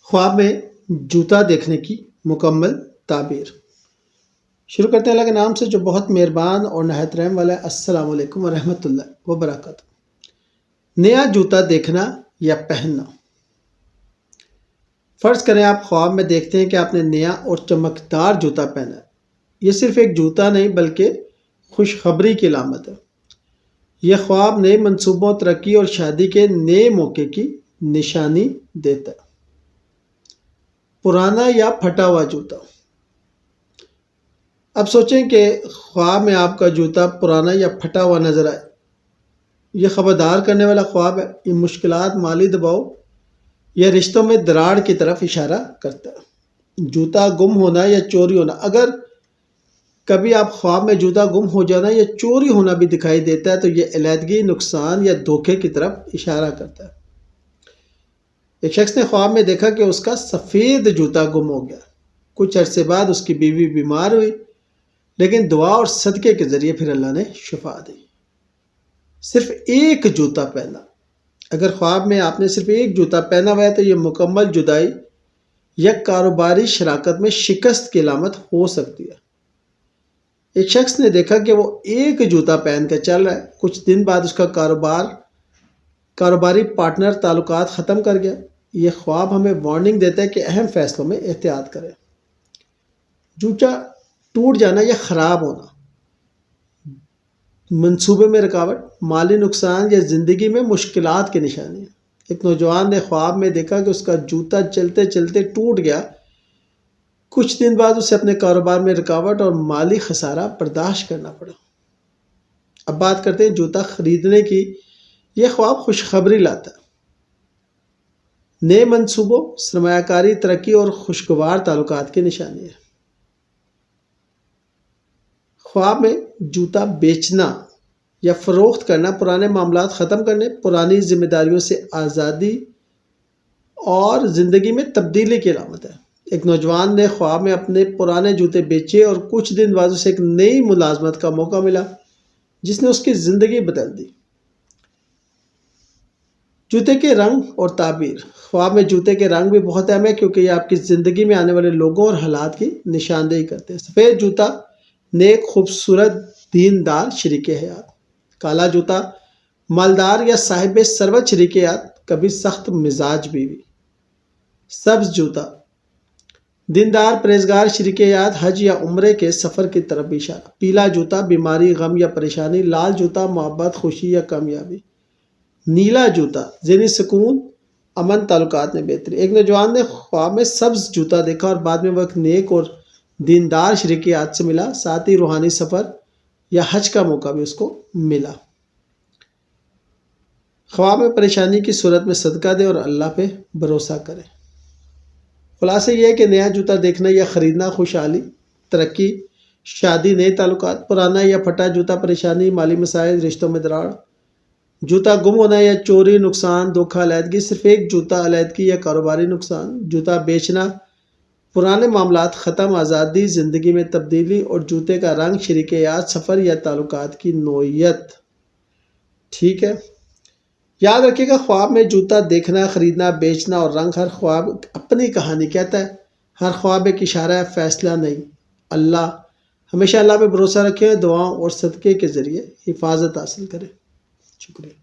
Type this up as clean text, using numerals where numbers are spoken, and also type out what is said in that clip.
خواب میں جوتا دیکھنے کی مکمل تعبیر۔ شروع کرتے ہیں اللہ کے نام سے جو بہت مہربان اور نہایت رحم والا ہے۔ السلام علیکم ورحمۃ اللہ وبرکاتہ۔ نیا جوتا دیکھنا یا پہننا۔ فرض کریں آپ خواب میں دیکھتے ہیں کہ آپ نے نیا اور چمکدار جوتا پہنا ہے۔ یہ صرف ایک جوتا نہیں بلکہ خوشخبری کی علامت ہے۔ یہ خواب نئے منصوبوں، ترقی اور شادی کے نئے موقع کی نشانی دیتا ہے۔ پرانا یا پھٹا ہوا جوتا۔ اب سوچیں کہ خواب میں آپ کا جوتا پرانا یا پھٹا ہوا نظر آئے۔ یہ خبردار کرنے والا خواب ہے۔ یہ مشکلات، مالی دباؤ یا رشتوں میں دراڑ کی طرف اشارہ کرتا ہے۔ جوتا گم ہونا یا چوری ہونا۔ اگر کبھی آپ خواب میں جوتا گم ہو جانا یا چوری ہونا بھی دکھائی دیتا ہے تو یہ علیحدگی، نقصان یا دھوکے کی طرف اشارہ کرتا ہے۔ ایک شخص نے خواب میں دیکھا کہ اس کا سفید جوتا گم ہو گیا۔ کچھ عرصے بعد اس کی بیوی بیمار ہوئی، لیکن دعا اور صدقے کے ذریعے پھر اللہ نے شفا دی۔ صرف ایک جوتا پہنا۔ اگر خواب میں آپ نے صرف ایک جوتا پہنا ہوا ہے تو یہ مکمل جدائی یا کاروباری شراکت میں شکست کی علامت ہو سکتی ہے۔ ایک شخص نے دیکھا کہ وہ ایک جوتا پہن کر چل رہا ہے۔ کچھ دن بعد اس کا کاروباری پارٹنر تعلقات ختم کر گیا۔ یہ خواب ہمیں وارننگ دیتا ہے کہ اہم فیصلوں میں احتیاط کریں۔ جوتا ٹوٹ جانا یا خراب ہونا۔ منصوبے میں رکاوٹ، مالی نقصان یا زندگی میں مشکلات کی نشانی ہے۔ ایک نوجوان نے خواب میں دیکھا کہ اس کا جوتا چلتے چلتے ٹوٹ گیا۔ کچھ دن بعد اسے اپنے کاروبار میں رکاوٹ اور مالی خسارہ برداشت کرنا پڑا۔ اب بات کرتے ہیں جوتا خریدنے کی۔ یہ خواب خوشخبری لاتا ہے۔ نئے منصوبوں، سرمایہ کاری، ترقی اور خوشگوار تعلقات کی نشانی ہے۔ خواب میں جوتا بیچنا یا فروخت کرنا، پرانے معاملات ختم کرنے، پرانی ذمہ داریوں سے آزادی اور زندگی میں تبدیلی کی علامت ہے۔ ایک نوجوان نے خواب میں اپنے پرانے جوتے بیچے اور کچھ دن بعد اسے ایک نئی ملازمت کا موقع ملا جس نے اس کی زندگی بدل دی۔ جوتے کے رنگ اور تعبیر۔ خواب میں جوتے کے رنگ بھی بہت اہم ہے کیونکہ یہ آپ کی زندگی میں آنے والے لوگوں اور حالات کی نشاندہی کرتے ہیں۔ سفید جوتا نیک، خوبصورت، دیندار شریک حیات۔ کالا جوتا مالدار یا صاحب ثروت شریک حیات، کبھی سخت مزاج بیوی۔ سبز جوتا دیندار، پرہیزگار شریک حیات، حج یا عمرے کے سفر کی طرف اشارہ۔ پیلا جوتا بیماری، غم یا پریشانی۔ لال جوتا محبت، خوشی یا کامیابی۔ نیلا جوتا ذہنی سکون، امن، تعلقات میں بہتری۔ ایک نوجوان نے خواب میں سبز جوتا دیکھا اور بعد میں وہ ایک نیک اور دیندار شریک حیات سے ملا، ساتھ ہی روحانی سفر یا حج کا موقع بھی اس کو ملا۔ خواب میں پریشانی کی صورت میں صدقہ دے اور اللہ پہ بھروسہ کرے۔ خلاصہ یہ ہے کہ نیا جوتا دیکھنا یا خریدنا خوشحالی، ترقی، شادی، نئے تعلقات۔ پرانا یا پھٹا جوتا پریشانی، مالی مسائل، رشتوں میں دراڑ۔ جوتا گم ہونا یا چوری، نقصان، دھوکہ، علیحدگی۔ صرف ایک جوتا علیحدگی یا کاروباری نقصان۔ جوتا بیچنا، پرانے معاملات ختم، آزادی، زندگی میں تبدیلی۔ اور جوتے کا رنگ، شریک حیات، سفر یا تعلقات کی نوعیت۔ ٹھیک ہے، یاد رکھیے گا خواب میں جوتا دیکھنا، خریدنا، بیچنا اور رنگ، ہر خواب اپنی کہانی کہتا ہے۔ ہر خواب ایک اشارہ ہے، فیصلہ نہیں۔ ہمیشہ اللہ پہ بھروسہ رکھیں، دعاؤں اور صدقے کے ذریعے حفاظت حاصل کریں۔ شکریہ۔